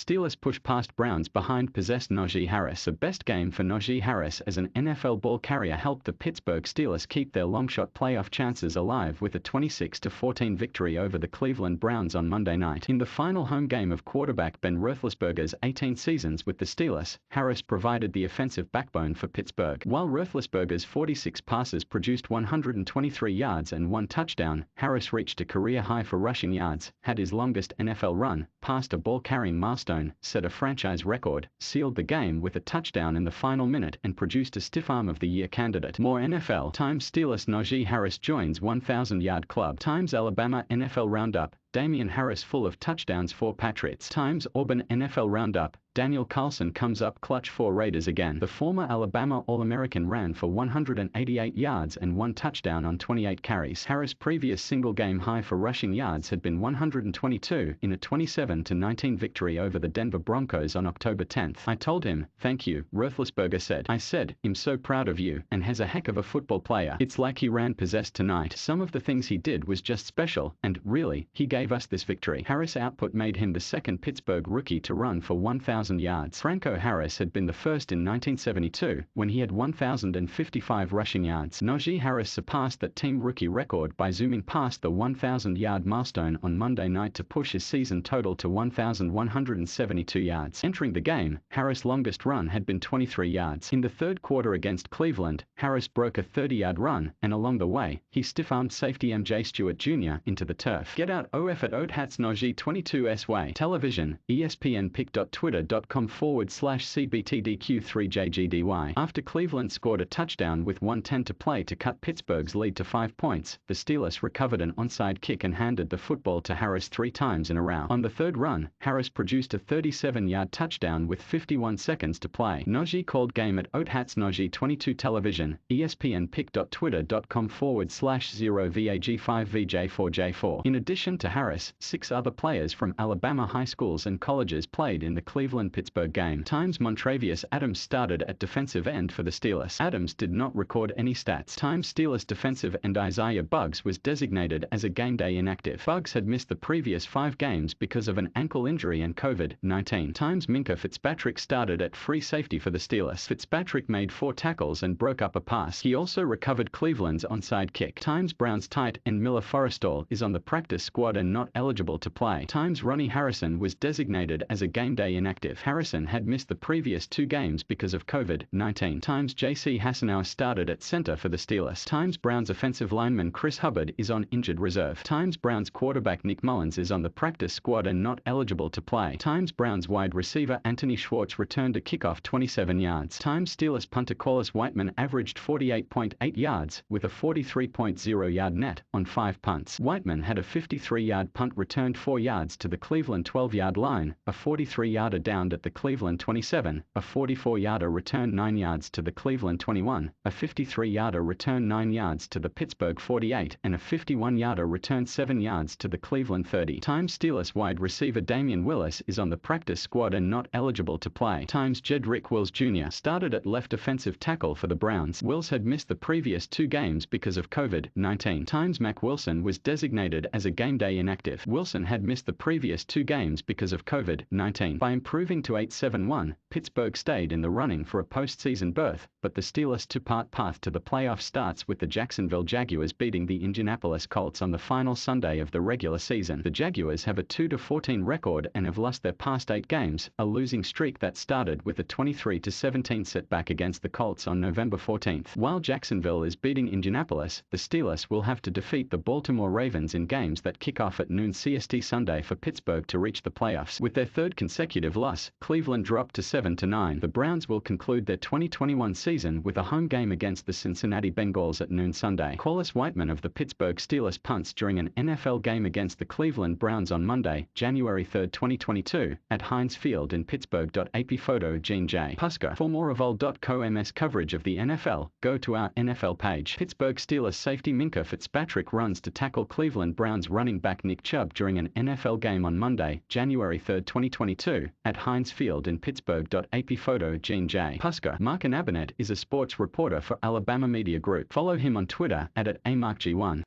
Steelers push past Browns behind possessed Najee Harris. The best game for Najee Harris as an NFL ball carrier helped the Pittsburgh Steelers keep their long-shot playoff chances alive with a 26-14 victory over the Cleveland Browns on Monday night. In the final home game of quarterback Ben Roethlisberger's 18 seasons with the Steelers, Harris provided the offensive backbone for Pittsburgh. While Roethlisberger's 46 passes produced 123 yards and 1 touchdown, Harris reached a career high for rushing yards, had his longest NFL run, passed a ball-carrying milestone, set a franchise record, sealed the game with a touchdown in the final minute, and produced a Stiff Arm of the Year candidate. More NFL times Steelers Najee Harris joins 1,000-yard club times Alabama NFL Roundup. Damian Harris full of touchdowns for Patriots times Auburn NFL Roundup. Daniel Carlson comes up clutch for Raiders again. The former Alabama All-American ran for 188 yards and 1 touchdown on 28 carries. Harris' previous single-game high for rushing yards had been 122 in a 27-19 victory over the Denver Broncos on October 10th. "I told him, thank you," Roethlisberger said. "I said, I'm so proud of you, and has a heck of a football player. It's like he ran possessed tonight. Some of the things he did was just special, and, really, he gave us this victory." Harris' output made him the second Pittsburgh rookie to run for 1,000 yards. Franco Harris had been the first in 1972, when he had 1,055 rushing yards. Najee Harris surpassed that team rookie record by zooming past the 1,000-yard milestone on Monday night to push his season total to 1,172 yards. Entering the game, Harris' longest run had been 23 yards. In the third quarter against Cleveland, Harris broke a 30-yard run, and along the way, he stiff-armed safety MJ Stewart Jr. into the turf. Get out OF at Oathats Najee 22's way. Television, ESPNpick.twitter.com/CBTDQ3JGDY. After Cleveland scored a touchdown with 1:10 to play to cut Pittsburgh's lead to 5 points, the Steelers recovered an onside kick and handed the football to Harris 3 times in a row. On the third run, Harris produced a 37-yard touchdown with 51 seconds to play. Najee called game at Oathats Najee 22. Television, ESPNpick.twitter.com/0VAG5VJ4J4. In addition to Harris, 6 other players from Alabama high schools and colleges played in the Cleveland-Pittsburgh game. Times Montravius Adams started at defensive end for the Steelers. Adams did not record any stats. Times Steelers defensive end Isaiah Buggs was designated as a game-day inactive. Buggs had missed the previous 5 games because of an ankle injury and COVID-19. Times Minkah Fitzpatrick started at free safety for the Steelers. Fitzpatrick made 4 tackles and broke up a pass. He also recovered Cleveland's onside kick. Times Browns tight end Miller Forristall is on the practice squad and not eligible to play. Times Ronnie Harrison was designated as a game-day inactive. Harrison had missed the previous 2 games because of COVID-19. Times J.C. Hassenauer started at center for the Steelers. Times Browns offensive lineman Chris Hubbard is on injured reserve. Times Browns quarterback Nick Mullins is on the practice squad and not eligible to play. Times Browns wide receiver Anthony Schwartz returned a kickoff 27 yards. Times Steelers punter Corliss Whiteman averaged 48.8 yards with a 43.0-yard net on 5 punts. Whiteman had a 53-yard punt returned 4 yards to the Cleveland 12-yard line, a 43-yarder downed at the Cleveland 27, a 44-yarder returned 9 yards to the Cleveland 21, a 53-yarder returned 9 yards to the Pittsburgh 48, and a 51-yarder returned 7 yards to the Cleveland 30. Times Steelers wide receiver Damian Willis is on the practice squad and not eligible to play. Times Jedrick Wills Jr. started at left defensive tackle for the Browns. Wills had missed the previous 2 games because of COVID-19. Times Mack Wilson was designated as a game-day inactive. Wilson had missed the previous 2 games because of COVID-19. By improving to 8-7-1, Pittsburgh stayed in the running for a postseason berth, but the Steelers' 2-part path to the playoffs starts with the Jacksonville Jaguars beating the Indianapolis Colts on the final Sunday of the regular season. The Jaguars have a 2-14 record and have lost their past 8 games, a losing streak that started with a 23-17 setback against the Colts on November 14th. While Jacksonville is beating Indianapolis, the Steelers will have to defeat the Baltimore Ravens in games that kick off at noon CST Sunday for Pittsburgh to reach the playoffs. With their 3rd consecutive loss, Cleveland dropped to 7-9. The Browns will conclude their 2021 season with a home game against the Cincinnati Bengals at noon Sunday. Corliss Whiteman of the Pittsburgh Steelers punts during an NFL game against the Cleveland Browns on Monday, January 3, 2022, at Heinz Field in Pittsburgh. AP photo Gene J. Puska. For more Evol.com/MS coverage of the NFL, go to our NFL page. Pittsburgh Steelers safety Minkah Fitzpatrick runs to tackle Cleveland Browns running back Nick Chubb during an NFL game on Monday, January 3, 2022, at Heinz Field in Pittsburgh. AP photo Gene J. Puska. Mark Anabanet is a sports reporter for Alabama Media Group. Follow him on Twitter at @AmarkG1.